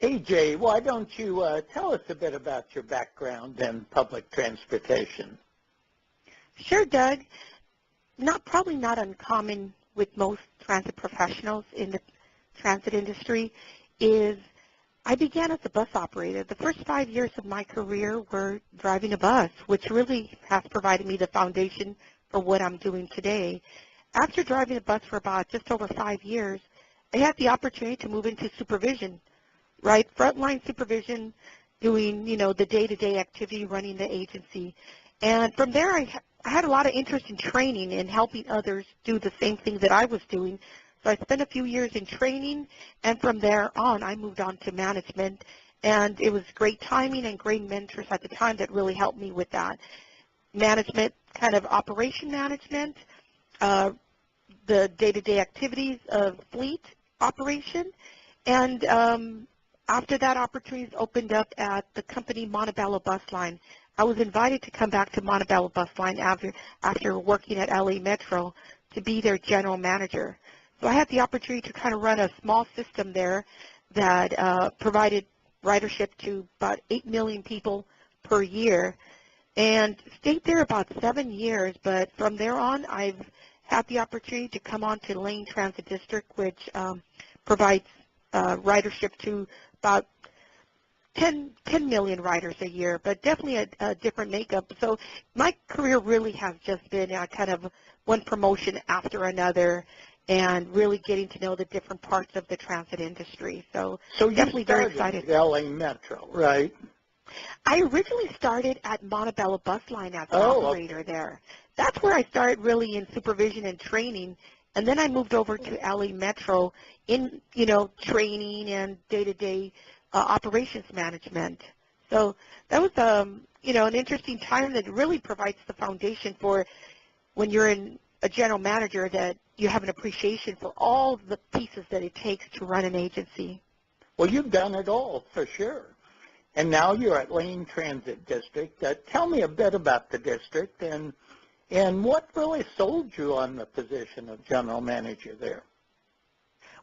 AJ, why don't you tell us a bit about your background in public transportation? Sure, Doug. Probably not uncommon with most transit professionals in the transit industry is I began as a bus operator. The first 5 years of my career were driving a bus, which really has provided me the foundation for what I'm doing today. After driving a bus for about just over 5 years, I had the opportunity to move into supervision, right? Frontline supervision, doing, the day-to-day activity, running the agency. And from there, I had a lot of interest in training and helping others do the same thing that I was doing. So I spent a few years in training, and from there on, I moved on to management. And it was great timing and great mentors at the time that really helped me with that. Management, kind of operation management, the day-to-day activities of fleet operation. And after that, opportunities opened up at the company Montebello Bus Line. I was invited to come back to Montebello Bus Line after working at LA Metro to be their general manager. So I had the opportunity to kind of run a small system there that provided ridership to about 8 million people per year, and stayed there about 7 years. But from there on, I've had the opportunity to come on to Lane Transit District, which provides ridership to about 10 million riders a year, but definitely a different makeup. So my career really has just been kind of one promotion after another, and really getting to know the different parts of the transit industry. So definitely very excited. At LA Metro, right? I originally started at Montebello Bus Line as an operator there. That's where I started really in supervision and training, and then I moved over to LA Metro in, training and day-to-day operations management. So that was, an interesting time that really provides the foundation for when you're in a general manager, that you have an appreciation for all the pieces that it takes to run an agency. Well, you've done it all, for sure. And now you're at Lane Transit District. Tell me a bit about the district and what really sold you on the position of general manager there.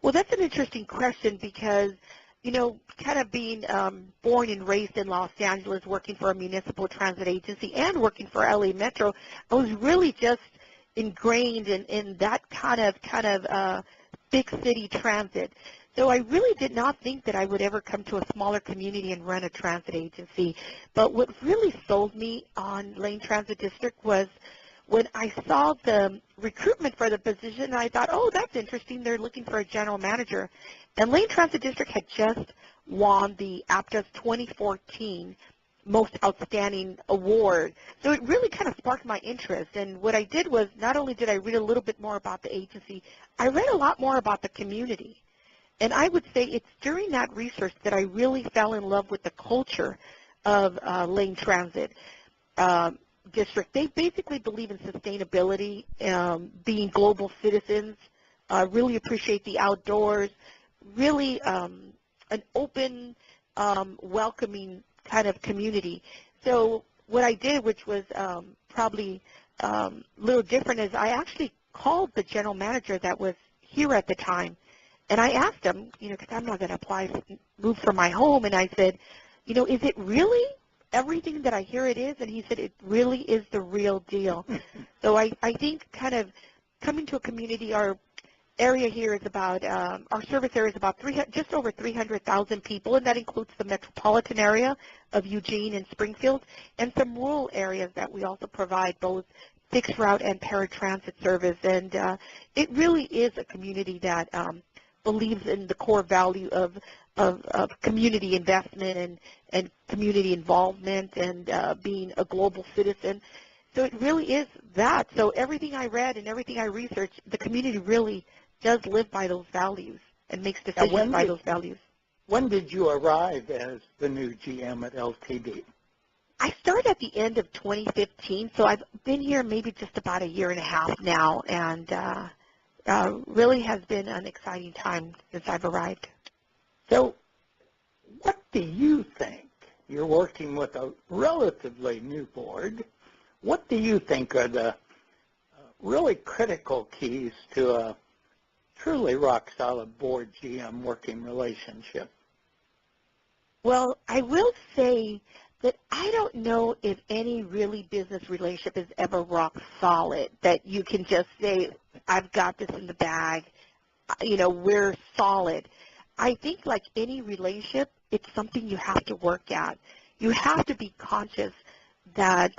Well, that's an interesting question because, kind of being born and raised in Los Angeles, working for a municipal transit agency and working for LA Metro, I was really just ingrained in that kind of big city transit. So I really did not think that I would ever come to a smaller community and run a transit agency. But what really sold me on Lane Transit District was when I saw the recruitment for the position, I thought, oh, that's interesting. They're looking for a general manager. And Lane Transit District had just won the APTA's 2014 Most Outstanding Award. So it really kind of sparked my interest. And what I did was not only did I read a little bit more about the agency, I read a lot more about the community. And I would say it's during that research that I really fell in love with the culture of Lane Transit District. They basically believe in sustainability, being global citizens, really appreciate the outdoors, really an open, welcoming kind of community. So what I did, which was probably a little different, is I actually called the general manager that was here at the time, and I asked him, because I'm not going to move from my home, and I said, is it really everything that I hear it is? And he said, it really is the real deal. So I think kind of coming to a community, our area here is about, our service area is about just over 300,000 people, and that includes the metropolitan area of Eugene and Springfield, and some rural areas that we also provide both fixed route and paratransit service. And it really is a community that believes in the core value of community investment and community involvement and being a global citizen. So it really is that. So everything I read and everything I researched, the community really does live by those values and makes decisions by those values. When did you arrive as the new GM at LTD? I started at the end of 2015, so I've been here maybe just about a year and a half now, and really has been an exciting time since I've arrived. So what do you think? You're working with a relatively new board. What do you think are the really critical keys to a truly rock-solid board GM working relationship? Well, I will say that I don't know if any really business relationship is ever rock solid, that you can just say, I've got this in the bag, we're solid. I think like any relationship, it's something you have to work at. You have to be conscious that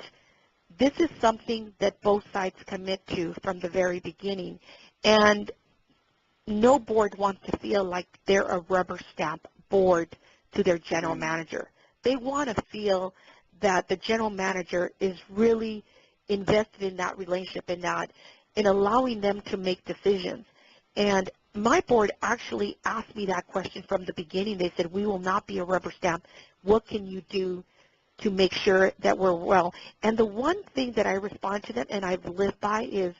this is something that both sides commit to from the very beginning. And no board wants to feel like they're a rubber stamp board to their general manager. They want to feel that the general manager is really invested in that relationship and that in allowing them to make decisions. And my board actually asked me that question from the beginning. They said, we will not be a rubber stamp. What can you do to make sure that we're well? And the one thing that I respond to them and I've lived by is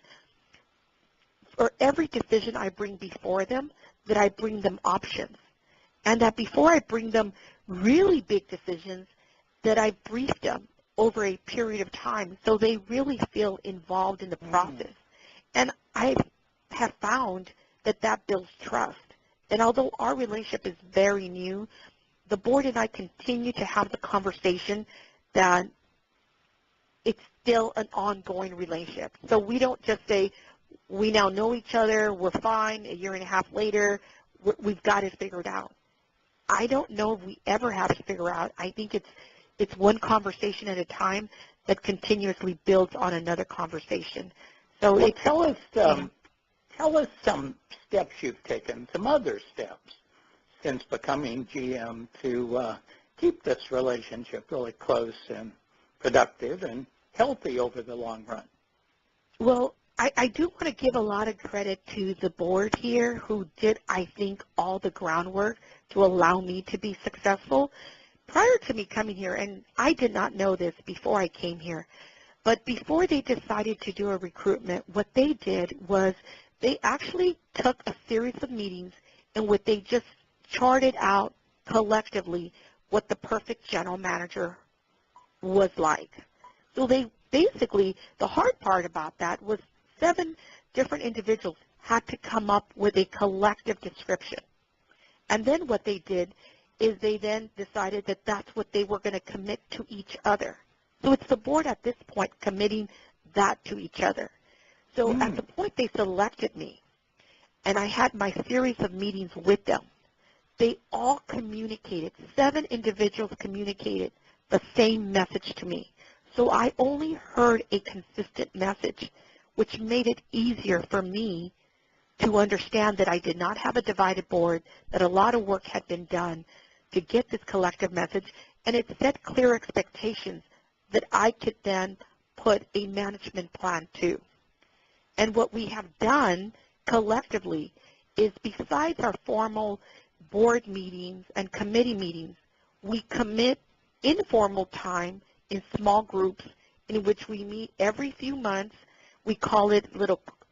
for every decision I bring before them, that I bring them options. And that before I bring them really big decisions, that I brief them over a period of time so they really feel involved in the process. And I have found that that builds trust. And although our relationship is very new, the board and I continue to have the conversation that it's still an ongoing relationship. So we don't just say, we now know each other, we're fine, a year and a half later, we've got it figured out. I don't know if we ever have it figured out. I think it's one conversation at a time that continuously builds on another conversation. So well, tell us some steps you've taken, some other steps since becoming GM to keep this relationship really close and productive and healthy over the long run. Well, I do want to give a lot of credit to the board here who did, I think, all the groundwork to allow me to be successful. Prior to me coming here, and I did not know this before I came here, but before they decided to do a recruitment, what they did was they actually took a series of meetings and what they just charted out collectively what the perfect general manager was like. So they basically, the hard part about that was 7 different individuals had to come up with a collective description. And then what they did is they then decided that that's what they were going to commit to each other. So it's the board at this point committing that to each other. So at the point they selected me, and I had my series of meetings with them, they all communicated, 7 individuals communicated the same message to me. So I only heard a consistent message, which made it easier for me to understand that I did not have a divided board, that a lot of work had been done to get this collective message, and it set clear expectations that I could then put a management plan to. And what we have done collectively is besides our formal board meetings and committee meetings, we commit informal time in small groups in which we meet every few months. We call it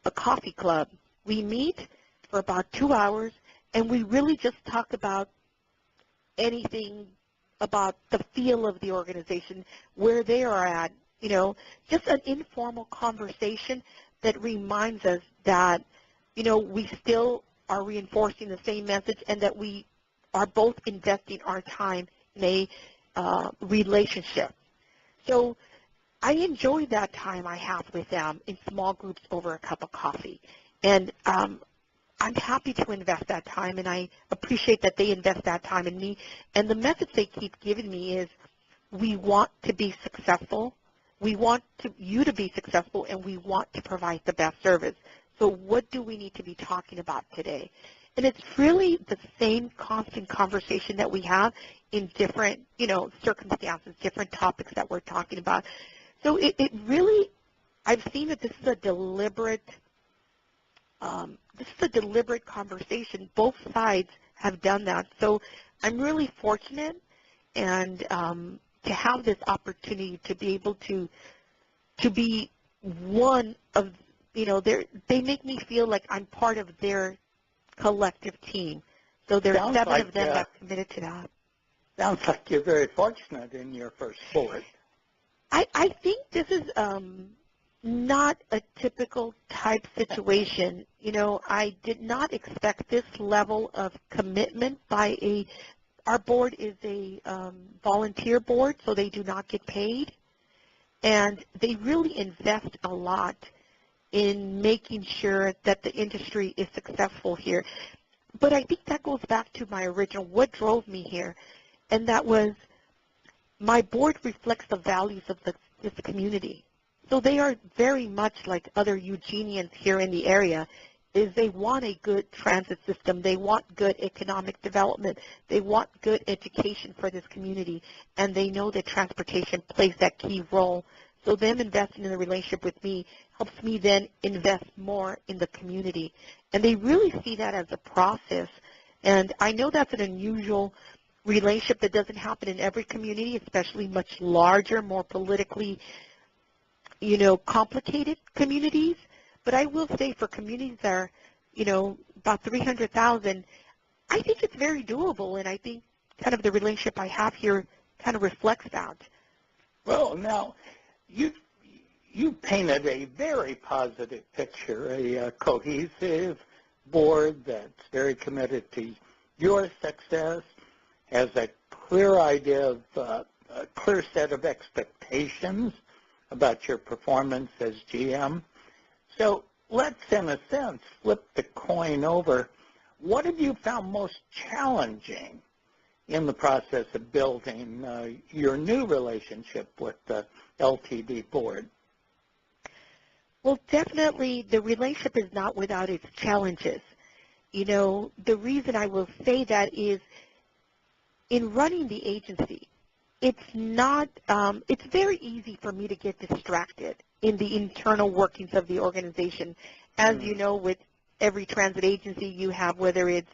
a coffee club. We meet for about 2 hours, and we really just talk about anything about the feel of the organization, where they are at, just an informal conversation that reminds us that, we still are reinforcing the same message and that we are both investing our time in a relationship. So I enjoy that time I have with them in small groups over a cup of coffee. And I'm happy to invest that time, and I appreciate that they invest that time in me. And the message they keep giving me is, we want to be successful. We want you to be successful, and we want to provide the best service. So what do we need to be talking about today? And it's really the same constant conversation that we have in different, circumstances, different topics that we're talking about. So it really, I've seen that this is a deliberate conversation. Both sides have done that. So I'm really fortunate and to have this opportunity to be able to be one of, they make me feel like I'm part of their collective team. So there's 7 of them that committed to that. Sounds like you're very fortunate in your first board. I think this is not a typical type situation. I did not expect this level of commitment by Our board is a volunteer board, so they do not get paid, and they really invest a lot in making sure that the industry is successful here. But I think that goes back to my original, what drove me here, and that was my board reflects the values of this community. So they are very much like other Eugenians here in the area, is they want a good transit system, they want good economic development, they want good education for this community, and they know that transportation plays that key role. So them investing in the relationship with me helps me then invest more in the community. And they really see that as a process. And I know that's an unusual relationship that doesn't happen in every community, especially much larger, more politically, complicated communities. But I will say for communities that are, about 300,000, I think it's very doable, and I think kind of the relationship I have here kind of reflects that. Well, now, you painted a very positive picture, a cohesive board that's very committed to your success, has a clear idea of a clear set of expectations about your performance as GM. So let's, in a sense, flip the coin over. What have you found most challenging in the process of building your new relationship with the LTD board? Well, definitely the relationship is not without its challenges. The reason I will say that is in running the agency, it's very easy for me to get distracted in the internal workings of the organization. As you know, with every transit agency you have, whether it's,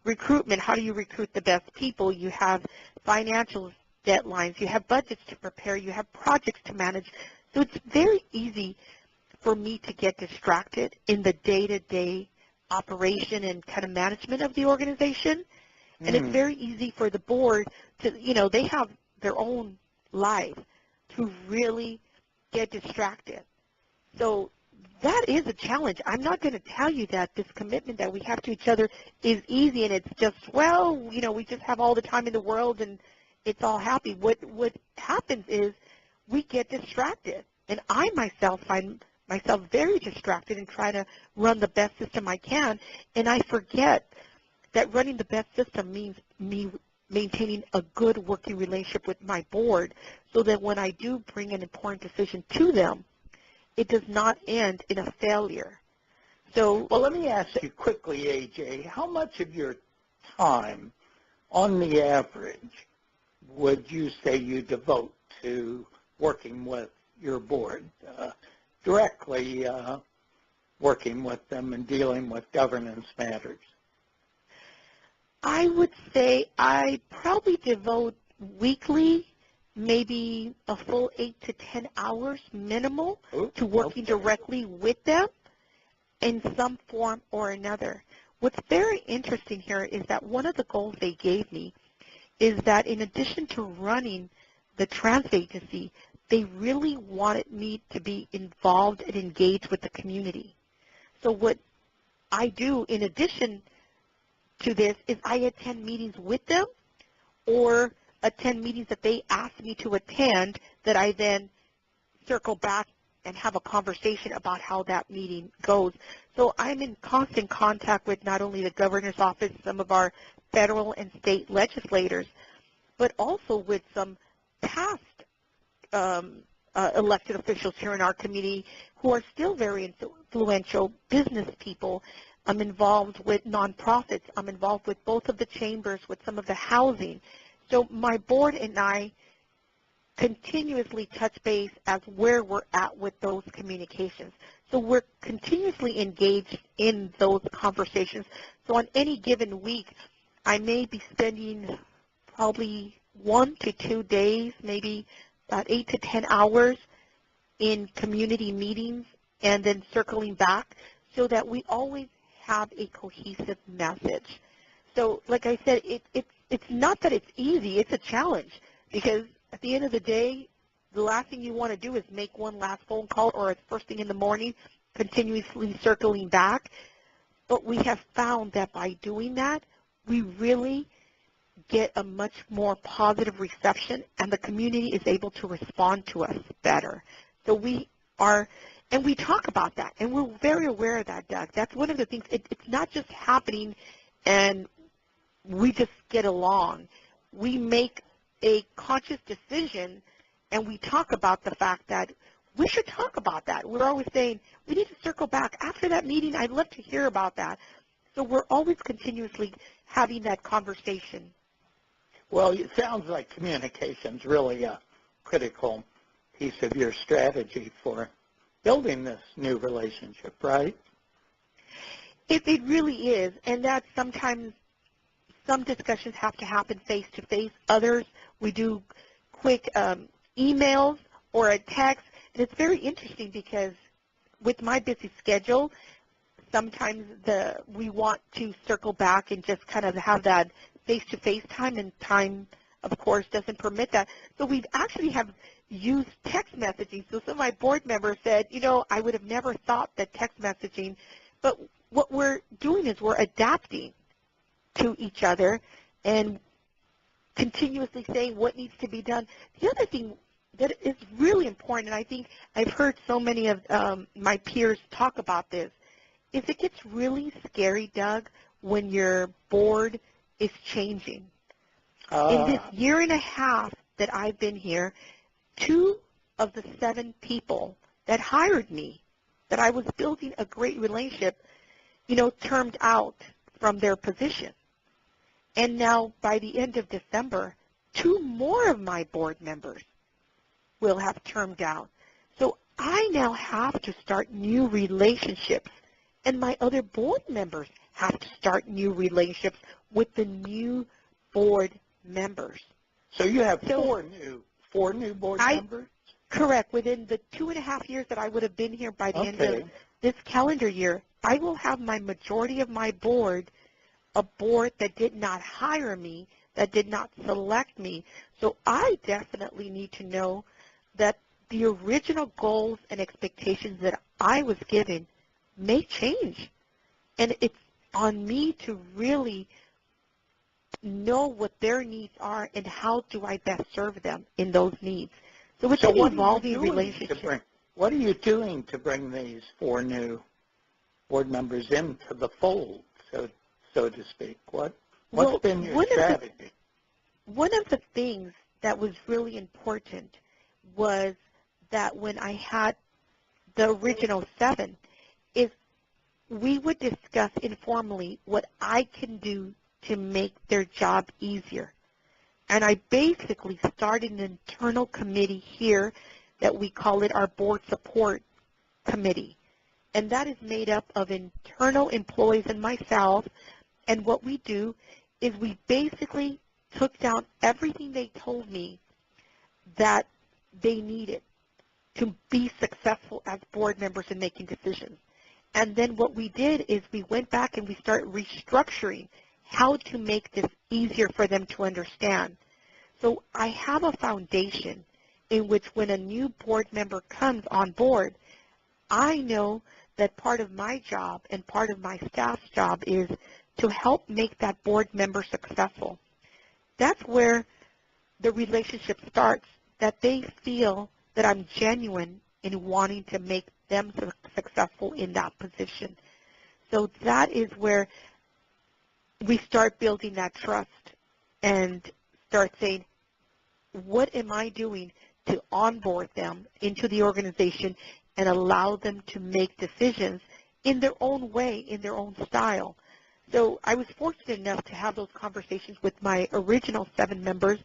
recruitment, how do you recruit the best people? You have financial deadlines, you have budgets to prepare, you have projects to manage. So it's very easy for me to get distracted in the day-to-day operation and kind of management of the organization. And it's very easy for the board to, they have their own life to really get distracted. So that is a challenge. I'm not going to tell you that this commitment that we have to each other is easy and it's just, we just have all the time in the world and it's all happy. What happens is we get distracted. And I myself find myself very distracted and try to run the best system I can. And I forget that running the best system means me maintaining a good working relationship with my board so that when I do bring an important decision to them, it does not end in a failure. So, well, let me ask you quickly, AJ, how much of your time, on the average, would you say you devote to working with your board, directly working with them and dealing with governance matters? I would say I probably devote weekly maybe a full 8 to 10 hours minimal to working directly with them in some form or another. What's very interesting here is that one of the goals they gave me is that in addition to running the transit agency, they really wanted me to be involved and engaged with the community. So what I do in addition to this is I attend meetings with them or attend meetings that they ask me to attend that I then circle back and have a conversation about how that meeting goes. So I'm in constant contact with not only the governor's office, some of our federal and state legislators, but also with some past elected officials here in our community who are still very influential business people. I'm involved with nonprofits. I'm involved with both of the chambers, with some of the housing. So my board and I continuously touch base as where we're at with those communications. So we're continuously engaged in those conversations. So on any given week, I may be spending probably 1 to 2 days, maybe about 8 to 10 hours in community meetings and then circling back so that we always have a cohesive message. So like I said, it's not that it's easy, it's a challenge because at the end of the day, the last thing you want to do is make one last phone call or it's first thing in the morning, continuously circling back. But we have found that by doing that, we really get a much more positive reception, and the community is able to respond to us better. So we are, and we talk about that, and we're very aware of that, Doug. That's one of the things. It's not just happening and we just get along. We make a conscious decision, and we talk about the fact that we should talk about that. We're always saying, we need to circle back. After that meeting, I'd love to hear about that. So we're always continuously having that conversation. Well, it sounds like communication's really a critical piece of your strategy for building this new relationship, right? It really is, and that sometimes some discussions have to happen face-to-face. Others, we do quick emails or a text. And it's very interesting because with my busy schedule, sometimes we want to circle back and just kind of have that face-to-face time, and time, of course, doesn't permit that. So we actually have used text messaging. So some of my board members said, I would have never thought that text messaging, but what we're doing is we're adapting to each other and continuously saying what needs to be done. The other thing that is really important, and I think I've heard so many of my peers talk about this, is it gets really scary, Doug, when your board is changing. In this year and a half that I've been here, 2 of the 7 people that hired me, that I was building a great relationship, termed out from their position. And now by the end of December, 2 more of my board members will have termed out. So I now have to start new relationships, and my other board members have to start new relationships with the new board members. So you have 4 new board members? Correct. Within the 2.5 years that I would have been here, by the end of this calendar year, I will have my majority of my board, a board that did not hire me, that did not select me. So I definitely need to know that the original goals and expectations that I was given may change. And it's on me to really know what their needs are and how do I best serve them in those needs. So it's an evolving relationship. What are you doing to bring these 4 new board members into the fold, so to speak? What's been your strategy? One of the things that was really important was that when I had the original 7, is we would discuss informally what I can do to make their job easier. And I basically started an internal committee here that we call it our board support committee. And that is made up of internal employees and myself. And what we do is we basically took down everything they told me that they needed to be successful as board members in making decisions. And then what we did is we went back and we started restructuring how to make this easier for them to understand. So I have a foundation in which when a new board member comes on board, I know that part of my job and part of my staff's job is to help make that board member successful. That's where the relationship starts, that they feel that I'm genuine in wanting to make them successful in that position. So that is where we start building that trust and start saying, what am I doing to onboard them into the organization and allow them to make decisions in their own way, in their own style. So I was fortunate enough to have those conversations with my original 7 members,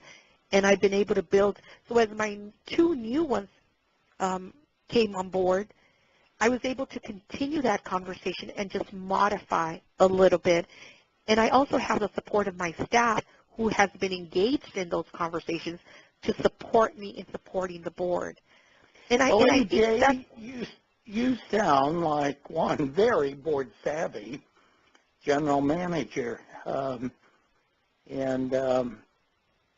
and I've been able to build. So as my 2 new ones came on board, I was able to continue that conversation and just modify a little bit. And I also have the support of my staff who has been engaged in those conversations to support me in supporting the board. And I think that you sound like one very board savvy general manager, and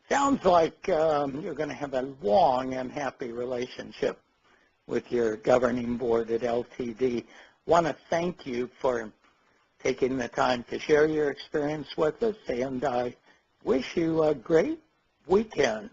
sounds like you're going to have a long and happy relationship with your governing board at LTD. Want to thank you for taking the time to share your experience with us, and I Wish you a great weekend.